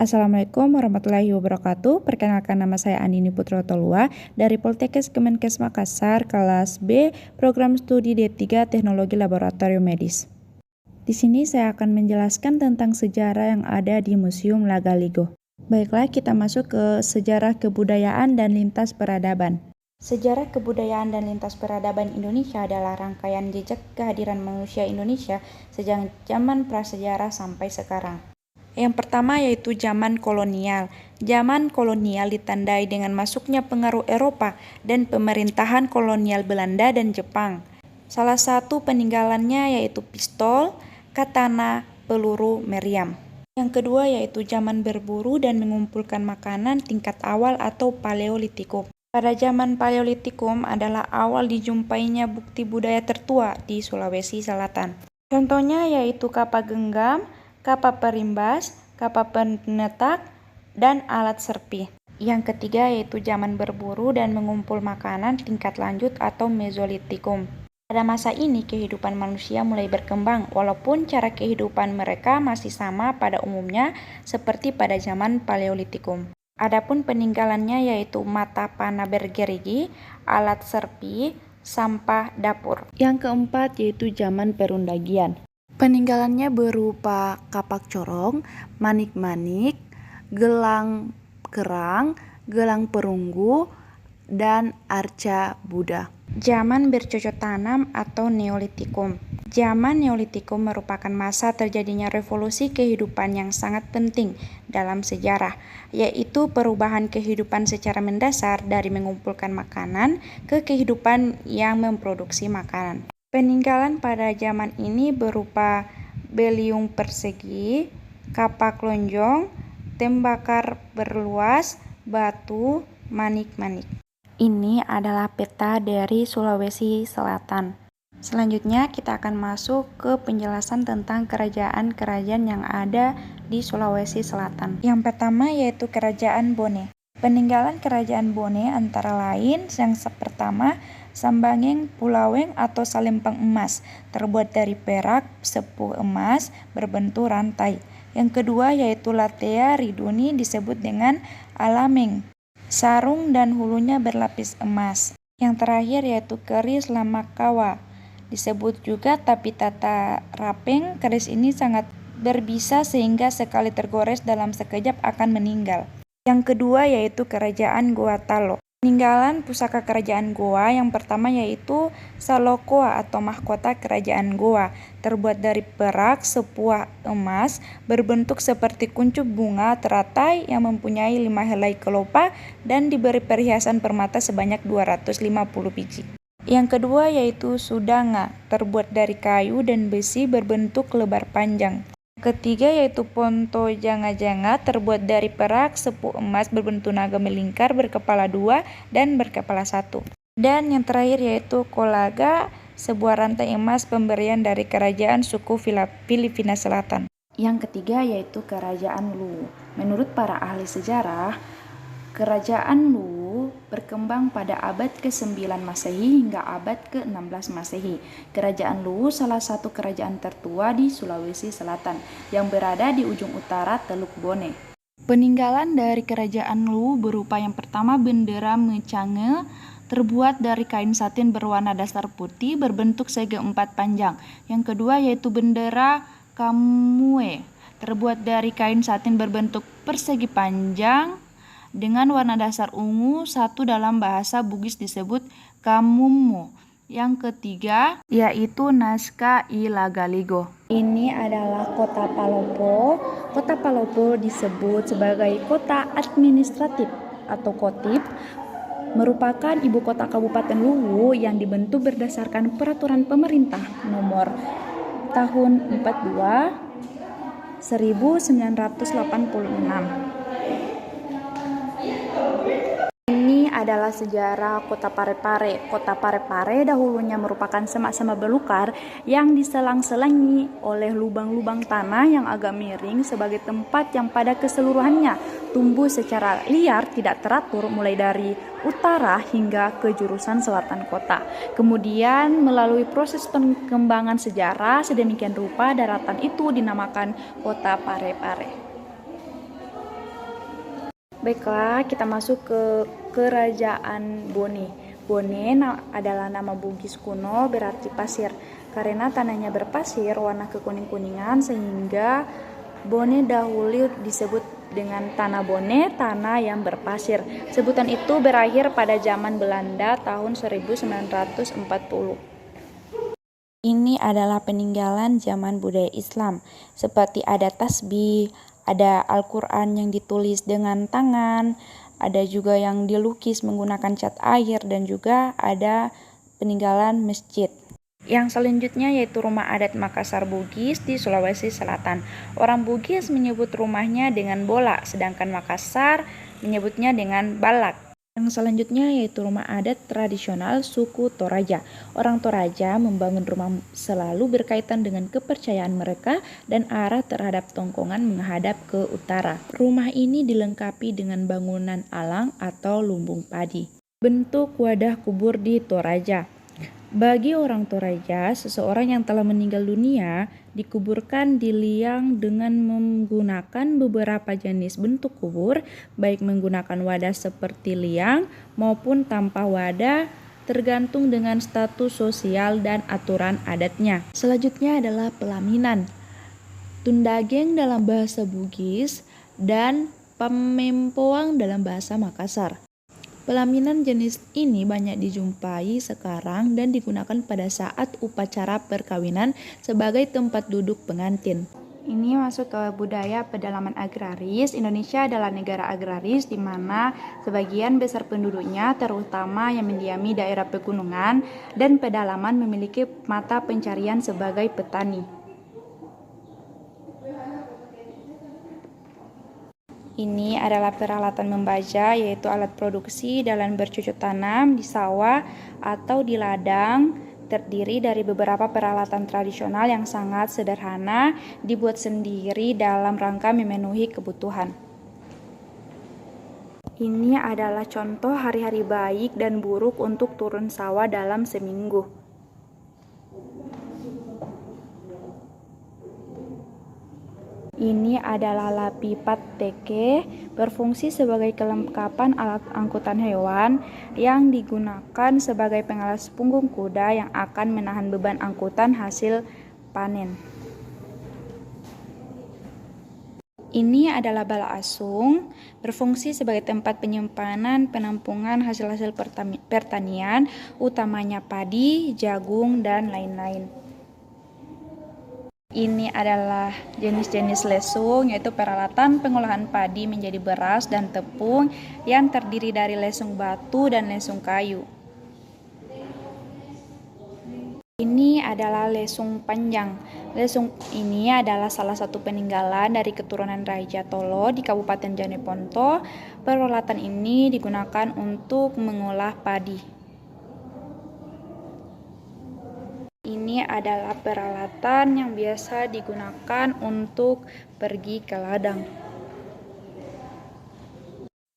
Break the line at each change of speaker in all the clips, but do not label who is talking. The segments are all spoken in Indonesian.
Assalamualaikum warahmatullahi wabarakatuh. Perkenalkan, nama saya Andini Putro Tolua dari Poltekkes Kemenkes Makassar, kelas B, program studi D3 Teknologi Laboratorium Medis. Di sini saya akan menjelaskan tentang sejarah yang ada di Museum Lagaligo. Baiklah, kita masuk ke sejarah kebudayaan dan lintas peradaban. Sejarah kebudayaan dan lintas peradaban Indonesia adalah rangkaian jejak kehadiran manusia Indonesia sejak zaman prasejarah sampai sekarang. Yang pertama yaitu zaman kolonial. Zaman kolonial ditandai dengan masuknya pengaruh Eropa dan pemerintahan kolonial Belanda dan Jepang. Salah satu peninggalannya yaitu pistol, katana, peluru, meriam. Yang kedua yaitu zaman berburu dan mengumpulkan makanan tingkat awal atau Paleolitikum. Pada zaman Paleolitikum adalah awal dijumpainya bukti budaya tertua di Sulawesi Selatan. Contohnya yaitu kapal genggam, kapal perimbas, kapal penetak, dan alat serpi. Yang ketiga yaitu zaman berburu dan mengumpul makanan tingkat lanjut atau Mesolitikum. Pada masa ini kehidupan manusia mulai berkembang walaupun cara kehidupan mereka masih sama pada umumnya seperti pada zaman Paleolitikum. Adapun peninggalannya yaitu mata panah bergerigi, alat serpi, sampah dapur. Yang keempat yaitu zaman Perundagian. Peninggalannya berupa kapak corong, manik-manik, gelang kerang, gelang perunggu, dan arca Buddha. Zaman bercocok tanam atau Neolitikum. Zaman Neolitikum merupakan masa terjadinya revolusi kehidupan yang sangat penting dalam sejarah, yaitu perubahan kehidupan secara mendasar dari mengumpulkan makanan ke kehidupan yang memproduksi makanan. Peninggalan pada zaman ini berupa beliung persegi, kapak lonjong, tembakar berluas, batu, manik-manik. Ini adalah peta dari Sulawesi Selatan. Selanjutnya kita akan masuk ke penjelasan tentang kerajaan-kerajaan yang ada di Sulawesi Selatan. Yang pertama yaitu Kerajaan Bone. Peninggalan Kerajaan Bone antara lain yang pertama Sambangeng Pulaweng atau Salempang Emas, terbuat dari perak, sepuh emas, berbentuk rantai. Yang kedua yaitu Latea Riduni disebut dengan Alameng, sarung dan hulunya berlapis emas. Yang terakhir yaitu keris Lamakawa, disebut juga Tapitata Rapeng. Keris ini sangat berbisa sehingga sekali tergores dalam sekejap akan meninggal. Yang kedua yaitu Kerajaan Goa Talo. Peninggalan pusaka Kerajaan Goa yang pertama yaitu Salokoa atau mahkota Kerajaan Goa, terbuat dari perak, sepuah emas, berbentuk seperti kuncup bunga teratai yang mempunyai 5 helai kelopak dan diberi perhiasan permata sebanyak 250 biji. Yang kedua yaitu Sudanga, terbuat dari kayu dan besi berbentuk lebar panjang. Ketiga yaitu Ponto Janga-Janga, terbuat dari perak, sepuh emas, berbentuk naga melingkar, berkepala 2 dan berkepala 1. Dan yang terakhir yaitu Kolaga, sebuah rantai emas pemberian dari kerajaan suku Filipina Selatan. Yang ketiga yaitu Kerajaan Luwu. Menurut para ahli sejarah, Kerajaan Luwu berkembang pada abad ke-9 Masehi hingga abad ke-16 Masehi. Kerajaan Luwu salah satu kerajaan tertua di Sulawesi Selatan yang berada di ujung utara Teluk Bone. Peninggalan dari Kerajaan Luwu berupa yang pertama bendera Mecange, terbuat dari kain satin berwarna dasar putih berbentuk segi 4 panjang. Yang kedua yaitu bendera Kamue, terbuat dari kain satin berbentuk persegi panjang dengan warna dasar ungu, satu dalam bahasa Bugis disebut Kamummo. Yang ketiga yaitu naskah Lagaligo. Ini adalah kota Palopo. Kota Palopo disebut sebagai kota administratif atau Kotip, merupakan ibu kota Kabupaten Luwu yang dibentuk berdasarkan peraturan pemerintah nomor tahun 42 1986. Ini adalah sejarah Kota Parepare. Kota Parepare dahulunya merupakan semak-semak belukar yang diselang-selangi oleh lubang-lubang tanah yang agak miring sebagai tempat yang pada keseluruhannya tumbuh secara liar tidak teratur mulai dari utara hingga ke jurusan selatan kota. Kemudian melalui proses pengembangan sejarah sedemikian rupa daratan itu dinamakan Kota Parepare. Baiklah, kita masuk ke Kerajaan Bone. Bone adalah nama Bugis kuno berarti pasir. Karena tanahnya berpasir, warna kekuning-kuningan, sehingga Bone dahulu disebut dengan Tanah Bone, tanah yang berpasir. Sebutan itu berakhir pada zaman Belanda tahun 1940. Ini adalah peninggalan zaman budaya Islam, seperti ada tasbih, ada Al-Quran yang ditulis dengan tangan, ada juga yang dilukis menggunakan cat air, dan juga ada peninggalan masjid. Yang selanjutnya yaitu rumah adat Makassar Bugis di Sulawesi Selatan. Orang Bugis menyebut rumahnya dengan bola, sedangkan Makassar menyebutnya dengan balak. Yang selanjutnya yaitu rumah adat tradisional suku Toraja. Orang Toraja membangun rumah selalu berkaitan dengan kepercayaan mereka dan arah terhadap tongkongan menghadap ke utara. Rumah ini dilengkapi dengan bangunan alang atau lumbung padi. Bentuk wadah kubur di Toraja. Bagi orang Toraja, seseorang yang telah meninggal dunia dikuburkan di liang dengan menggunakan beberapa jenis bentuk kubur, baik menggunakan wadah seperti liang maupun tanpa wadah, tergantung dengan status sosial dan aturan adatnya. Selanjutnya adalah pelaminan. Tundageng dalam bahasa Bugis dan pamempoang dalam bahasa Makassar. Pelaminan jenis ini banyak dijumpai sekarang dan digunakan pada saat upacara perkawinan sebagai tempat duduk pengantin. Ini masuk ke budaya pedalaman agraris. Indonesia adalah negara agraris di mana sebagian besar penduduknya, terutama yang mendiami daerah pegunungan dan pedalaman, memiliki mata pencarian sebagai petani. Ini adalah peralatan membaja, yaitu alat produksi dalam bercocok tanam di sawah atau di ladang. Terdiri dari beberapa peralatan tradisional yang sangat sederhana, dibuat sendiri dalam rangka memenuhi kebutuhan. Ini adalah contoh hari-hari baik dan buruk untuk turun sawah dalam seminggu. Ini adalah lapipat teke, berfungsi sebagai kelengkapan alat angkutan hewan yang digunakan sebagai pengalas punggung kuda yang akan menahan beban angkutan hasil panen. Ini adalah bala asung, berfungsi sebagai tempat penyimpanan penampungan hasil-hasil pertanian, utamanya padi, jagung, dan lain-lain. Ini adalah jenis-jenis lesung, yaitu peralatan pengolahan padi menjadi beras dan tepung yang terdiri dari lesung batu dan lesung kayu. Ini adalah lesung panjang. Lesung ini adalah salah satu peninggalan dari keturunan Raja Tolo di Kabupaten Jeneponto. Peralatan ini digunakan untuk mengolah padi. Ini adalah peralatan yang biasa digunakan untuk pergi ke ladang.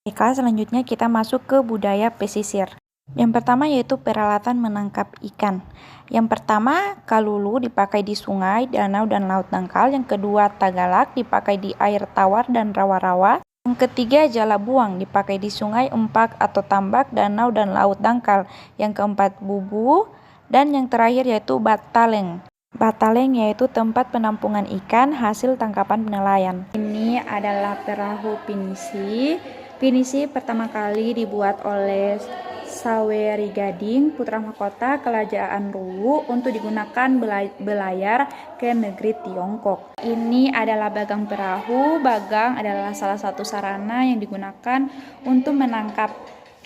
Oke, selanjutnya kita masuk ke budaya pesisir. Yang pertama yaitu peralatan menangkap ikan. Yang pertama, kalulu dipakai di sungai, danau, dan laut dangkal. Yang kedua, tagalak dipakai di air tawar dan rawa-rawa. Yang ketiga, jala buang dipakai di sungai, empak atau tambak, danau, dan laut dangkal. Yang keempat, bubu. Dan yang terakhir yaitu bataleng. Bataleng yaitu tempat penampungan ikan hasil tangkapan nelayan. Ini adalah perahu pinisi. Pinisi pertama kali dibuat oleh Saweri Gading, putra mahkota Kerajaan Luwu, untuk digunakan belayar ke negeri Tiongkok. Ini adalah bagang perahu. Bagang adalah salah satu sarana yang digunakan untuk menangkap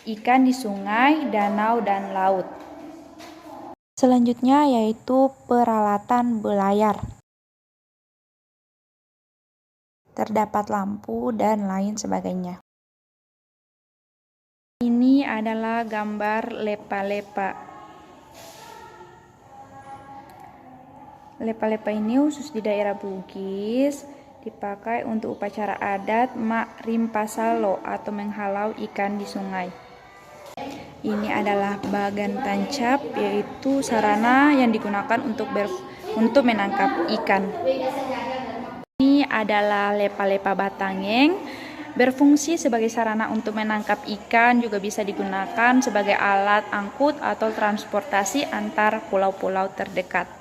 ikan di sungai, danau, dan laut. Selanjutnya yaitu peralatan belayar. Terdapat lampu dan lain sebagainya. Ini adalah gambar lepa-lepa. Lepa-lepa ini khusus di daerah Bugis, dipakai untuk upacara adat Mak Rimpasalo atau menghalau ikan di sungai. Ini adalah bagan tancap, yaitu sarana yang digunakan untuk menangkap ikan. Ini adalah lepa-lepa batangeng. Berfungsi sebagai sarana untuk menangkap ikan, juga bisa digunakan sebagai alat angkut atau transportasi antar pulau-pulau terdekat.